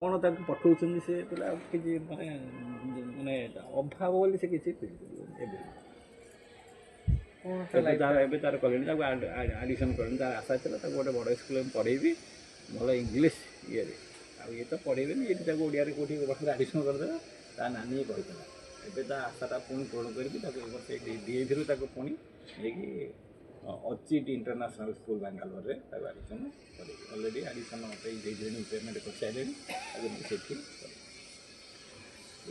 କ'ଣ ତାକୁ ପଠଉଛନ୍ତି ସେ ପିଲା କିଛି ମାନେ ମାନେ ଅଭାବ ବୋଲି ସେ କିଛି ଏବେ ଏବେ ତାର କଲେଣି ତାକୁ ଆଡ଼ିସନ୍ କଲେଣି ତାର ଆଶା ଥିଲା ତାକୁ ଗୋଟେ ବଡ଼ ସ୍କୁଲରେ ମୁଁ ପଢ଼େଇବି ଭଲ ଇଂଲିଶ ଇଏରେ ଆଉ ଇଏ ତ ପଢ଼େଇବେନି ଏଠି ତାକୁ ଓଡ଼ିଆରେ କେଉଁଠି ବର୍ଷରେ ଆଡ଼ିସନ୍ କରିଦେବା ତା ନାନୀ କହିଥିଲା ଏବେ ତା ଆଶାଟା ପୁଣି ପୂରଣ କରିକି ତାକୁ ଏ ବର୍ଷ ଡିଏଭିରୁ ତାକୁ ପୁଣି ନେଇକି ଅଚିଟ୍ ଇଣ୍ଟରନ୍ୟାସନାଲ୍ ସ୍କୁଲ ବାଙ୍ଗାଲୋରରେ ତାକୁ ଆଡ଼ିସନ୍ କରିବି ଅଲରେଡ଼ି ଆଡ଼ିସନ୍ ଦେଇଦେଲେଣି ପେମେଣ୍ଟ କରିସାରିଲେଣି ତାକୁ ସେଠି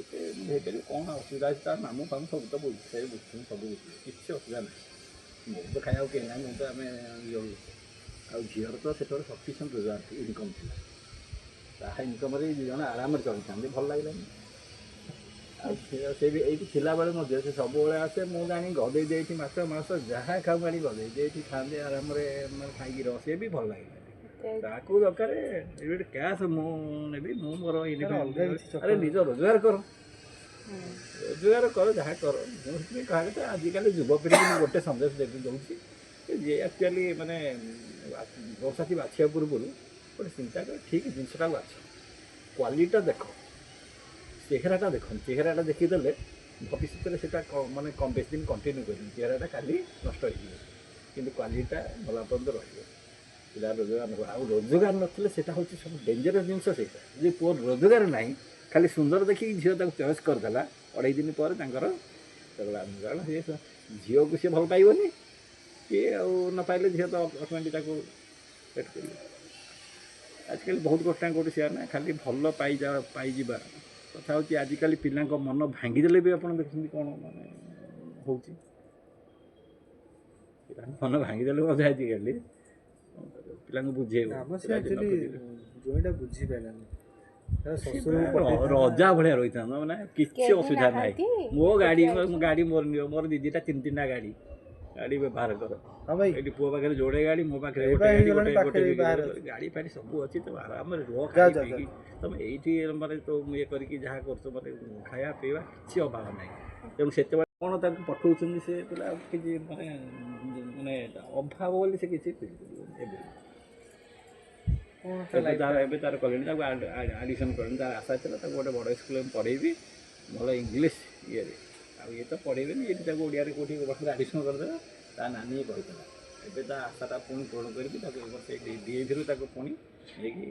ଏତେ ହେଇପାରିବ କ'ଣ ଅସୁବିଧା ଅଛି ତା ମାମୁଁ ଫାମୁଁ ସବୁ ତ ବୁଝିବେ ବୁଝୁଛନ୍ତି ସବୁ ବୁଝିବେ କିଛି ଅସୁବିଧା ନାହିଁ ମୁଁ ତ ଖାଇବାକୁ କେହି ନାହିଁ ମୁଁ ତ ଆମେ ଇଏ ଆଉ ଝିଅର ତ ସେତେବେଳେ ସଫିସିଏଣ୍ଟ ରୋଜଗାର ଇନକମ୍ ଥିଲା ତାହା ଇନକମ୍ରେ ଦୁଇ ଜଣ ଆରାମରେ ଚଳିଥାନ୍ତି ଭଲ ଲାଗିଲାନି ଆଉ ସେ ବି ଏଇଠି ଥିଲାବେଳେ ମଧ୍ୟ ସେ ସବୁବେଳେ ଆସେ ମୁଁ ଜାଣି ଗଦେଇ ଦେଇଛି ମାଛ ମାଂସ ଯାହା ଖାଉ ଆଣି ଗଦେଇ ଦେଇଛି ଖାଆନ୍ତି ଆରାମରେ ମାନେ ଖାଇକି ରହ ସେ ବି ଭଲ ଲାଗିଲାନି ତାକୁ ଦରକାର ଏବେ କ୍ୟାସ୍ ମୁଁ ନେବି ମୁଁ ମୋର ଆରେ ନିଜ ରୋଜଗାର କର ଯାହା କର ମୁଁ ସେଥିପାଇଁ କହିବା କଥା ଆଜିକାଲି ଯୁବପିଢ଼ିକୁ ମୁଁ ଗୋଟେ ସନ୍ଦେଶ ଦେଉଛି ଯେ ଆକ୍ଚୁଆଲି ମାନେ ସାଥୀ ବାଛିବା ପୂର୍ବରୁ ଗୋଟେ ଚିନ୍ତା କର ଠିକ୍ ଜିନିଷଟାକୁ ବାଛ କ୍ୱାଲିଟିଟା ଦେଖ ଚେହେରାଟା ଦେଖନ୍ତୁ ଚେହେରାଟା ଦେଖିଦେଲେ ଭବିଷ୍ୟତରେ ସେଇଟା ମାନେ କମ୍ ବେଶୀ ଦିନ କଣ୍ଟିନ୍ୟୁ କରିବି ଚେହେରାଟା କାଲି ନଷ୍ଟ ହେଇଯିବ କିନ୍ତୁ କ୍ୱାଲିଟିଟା ଭଲ ପର୍ଯ୍ୟନ୍ତ ରହିବ ପିଲା ରୋଜଗାର ନ ଆଉ ରୋଜଗାର ନଥିଲେ ସେଇଟା ହେଉଛି ସବୁ ଡେଞ୍ଜରସ୍ ଜିନିଷ ସେଇଟା ଯେ ପୁଅ ରୋଜଗାର ନାହିଁ ଖାଲି ସୁନ୍ଦର ଦେଖିକି ଝିଅ ତାକୁ ଚଏସ୍ କରିଦେଲା ଅଢ଼େଇ ଦିନ ପରେ ତାଙ୍କର କାରଣ ସେ ଝିଅକୁ ସିଏ ଭଲ ପାଇବନି କିଏ ଆଉ ନ ପାଇଲେ ଝିଅ ତ ଅଟୋମେଟିକ୍ ତାକୁ ପେଟ୍ କରିବ ଆଜିକାଲି ବହୁତ ଗୋଟା କେଉଁଠି ସେୟା ନା ଖାଲି ଭଲ ପାଇଯିବା କଥା ହେଉଛି ଆଜିକାଲି ପିଲାଙ୍କ ମନ ଭାଙ୍ଗିଦେଲେ ବି ଆପଣ ଦେଖୁଛନ୍ତି କ'ଣ ମାନେ ହେଉଛି ପିଲାଙ୍କ ମନ ଭାଙ୍ଗିଦେଲେ ମଧ୍ୟ ଆଜିକାଲି ପିଲାଙ୍କୁ ବୁଝେଇବ ବୁଝିପାରିଲାନି ରଜା ଭଳିଆ ରହିଥାନ୍ତା ମାନେ କିଛି ଅସୁବିଧା ନାହିଁ ମୋ ଗାଡ଼ି ମୋର ନିଅ ମୋର ଦିଦିଟା ତିନିଟା ଗାଡ଼ି ବ୍ୟବହାର କର ଏଠି ପୁଅ ପାଖରେ ଯୋଡ଼େ ଗାଡ଼ି ମୋ ପାଖରେ ଗାଡ଼ି ଫାଡ଼ି ସବୁ ଅଛି ତ ଆରାମରେ ରୁହ ଖାଇକି ତମେ ଏଇଠି ମାନେ ତ ଇଏ କରିକି ଯାହା କରୁଛ ମାନେ ଖାଇବା ପିଇବା କିଛି ଅଭାବ ନାହିଁ ତେଣୁ ସେତେବେଳେ କ'ଣ ତାକୁ ପଠଉଛନ୍ତି ସେ ପିଲା କିଛି ମାନେ ମାନେ ଅଭାବ ବୋଲି ସେ କିଛି ଏବେ ତାର କଲେଣି ତାକୁ ଆଡ଼ିସନ୍ କଲେଣି ତାର ଆଶା ଥିଲା ତାକୁ ଗୋଟେ ବଡ଼ ସ୍କୁଲରେ ମୁଁ ପଢ଼େଇବି ଭଲ ଇଂଲିଶ ଇଏରେ ଆଉ ଇଏ ତ ପଢ଼େଇବେନି ଏଠି ତାକୁ ଓଡ଼ିଆରେ କେଉଁଠି ବର୍ଷରେ ଆଡ଼ିସନ୍ କରିଦେବା ତା ନାନୀ କହିଥିଲା ଏବେ ତା ଆଶାଟା ପୁଣି ପୂରଣ କରିକି ତାକୁ ଏ ବର୍ଷ ଡିଏଭିରୁ ତାକୁ ପୁଣି ନେଇକି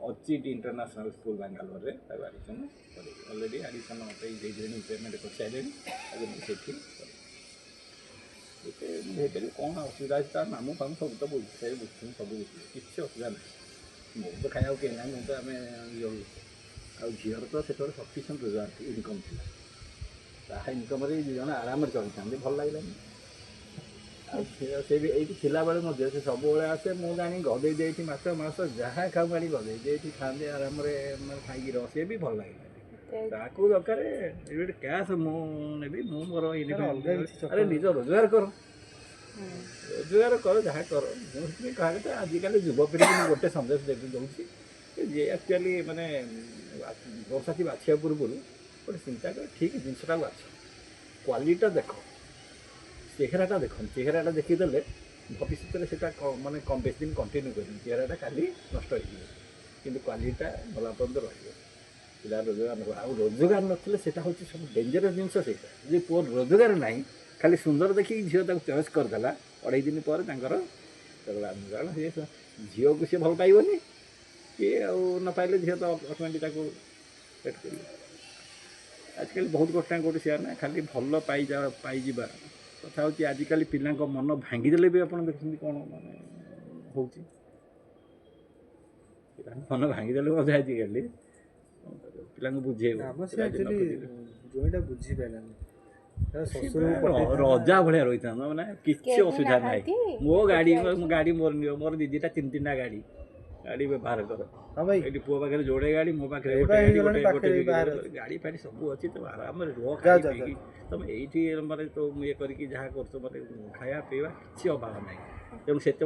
ଅଚିଟ୍ ଇଣ୍ଟରନ୍ୟାସନାଲ୍ ସ୍କୁଲ ବାଙ୍ଗାଲୋରରେ ତାକୁ ଆଡ଼ିସନ୍ କରିବି ଅଲରେଡ଼ି ଆଡ଼ିସନ୍ ଦେଇଦେଲେଣି ପେମେଣ୍ଟ କରିସାରିଲେଣି ତାକୁ ସେଠି ଏତେ ହେଇପାରିବ କ'ଣ ଅସୁବିଧା ଅଛି ତା ମାମୁଁ ଫାମୁଁ ସବୁ ତ ବୁଝିବେ ବୁଝୁଛନ୍ତି ସବୁ ବୁଝିବେ କିଛି ଅସୁବିଧା ନାହିଁ ମୁଁ ତ ଖାଇବାକୁ କେହି ନାହିଁ ମୁଁ ତ ଆମେ ଇଏ ଆଉ ଝିଅର ତ ସେତେବେଳେ ସଫିସିଏଣ୍ଟ ରୋଜଗାର ଇନକମ୍ ଥିଲା ତାହା ଇନକମ୍ରେ ଦୁଇ ଜଣ ଆରାମରେ ଚଳିଥାନ୍ତି ଭଲ ଲାଗିଲାନି ଆଉ ସେ ବି ଏଇଠି ଥିଲାବେଳେ ମଧ୍ୟ ସେ ସବୁବେଳେ ଆସେ ମୁଁ ଜାଣି ଗଦେଇ ଦେଇଛି ମାଛ ମାଂସ ଯାହା ଖାଉ ଆଣି ଗଦେଇ ଦେଇଛି ଖାଆନ୍ତି ଆରାମରେ ମାନେ ଖାଇକି ରହ ସେ ବି ଭଲ ଲାଗିଲାନି ତାକୁ ଦରକାର ଏବେ କ୍ୟାସ୍ ମୁଁ ନେବି ମୁଁ ମୋର ଆରେ ନିଜ ରୋଜଗାର କର ଯାହା କର ମୁଁ ସେଥିପାଇଁ କହିବା କଥା ଆଜିକାଲି ଯୁବପିଢ଼ିକୁ ମୁଁ ଗୋଟେ ସନ୍ଦେଶ ଦେଉଛି ଯେ ଆକ୍ଚୁଆଲି ମାନେ ସାଥୀ ବାଛିବା ପୂର୍ବରୁ ଗୋଟେ ଚିନ୍ତା କର ଠିକ୍ ଜିନିଷଟାକୁ ବାଛ କ୍ୱାଲିଟିଟା ଦେଖ ଚେହେରାଟା ଦେଖନ୍ତୁ ଚେହେରାଟା ଦେଖିଦେଲେ ଭବିଷ୍ୟତରେ ସେଇଟା ମାନେ କମ୍ ବେଶୀ ଦିନ କଣ୍ଟିନ୍ୟୁ କରିବି ଚେହେରାଟା କାଲି ନଷ୍ଟ ହେଇଯିବ କିନ୍ତୁ କ୍ୱାଲିଟିଟା ଭଲ ପର୍ଯ୍ୟନ୍ତ ରହିବ ପିଲା ରୋଜଗାର ଆଉ ରୋଜଗାର ନଥିଲେ ସେଇଟା ହେଉଛି ସବୁ ଡେଞ୍ଜରସ୍ ଜିନିଷ ସେଇଟା ଯେ ପୁଅ ରୋଜଗାର ନାହିଁ ଖାଲି ସୁନ୍ଦର ଦେଖିକି ଝିଅ ତାକୁ ଚଏସ୍ କରିଦେଲା ଅଢ଼େଇ ଦିନ ପରେ ତାଙ୍କର କାରଣ ସେ ଝିଅକୁ ସିଏ ଭଲ ପାଇବନି କିଏ ଆଉ ନ ପାଇଲେ ଝିଅ ତ ଅଟୋମେଟିକ୍ ତାକୁ ପେଟ୍ କରିବ ଆଜିକାଲି ବହୁତ ଗୋଟା କେଉଁଠି ସେୟା ନା ଖାଲି ଭଲ ପାଇଯିବା କଥା ହେଉଛି ଆଜିକାଲି ପିଲାଙ୍କ ମନ ଭାଙ୍ଗିଦେଲେ ବି ଆପଣ ଦେଖୁଛନ୍ତି କ'ଣ ମାନେ ହେଉଛି ପିଲାଙ୍କ ମନ ଭାଙ୍ଗିଦେଲେ ମଧ୍ୟ ଆଜିକାଲି ପିଲାଙ୍କୁ ବୁଝେଇବ ବୁଝିପାରିଲାନି ରଜା ଭଳିଆ ରହିଥାନ୍ତା ମାନେ କିଛି ଅସୁବିଧା ନାହିଁ ମୋ ଗାଡ଼ି ମୋର ନିଅ ମୋର ଦିଦିଟା ତିନିଟା ଗାଡ଼ି ବ୍ୟବହାର କର ଏଠି ପୁଅ ପାଖରେ ଯୋଡ଼େ ଗାଡ଼ି ମୋ ପାଖରେ ଗାଡ଼ି ଫାଡ଼ି ସବୁ ଅଛି ତ ଆରାମରେ ରୁହ ଖାଇକି ତମେ ଏଇଠି ମାନେ ତ ଇଏ କରିକି ଯାହା କରୁଛ ମାନେ ଖାଇବା ପିଇବା କିଛି ଅଭାବ ନାହିଁ ତେଣୁ ସେତେବେଳେ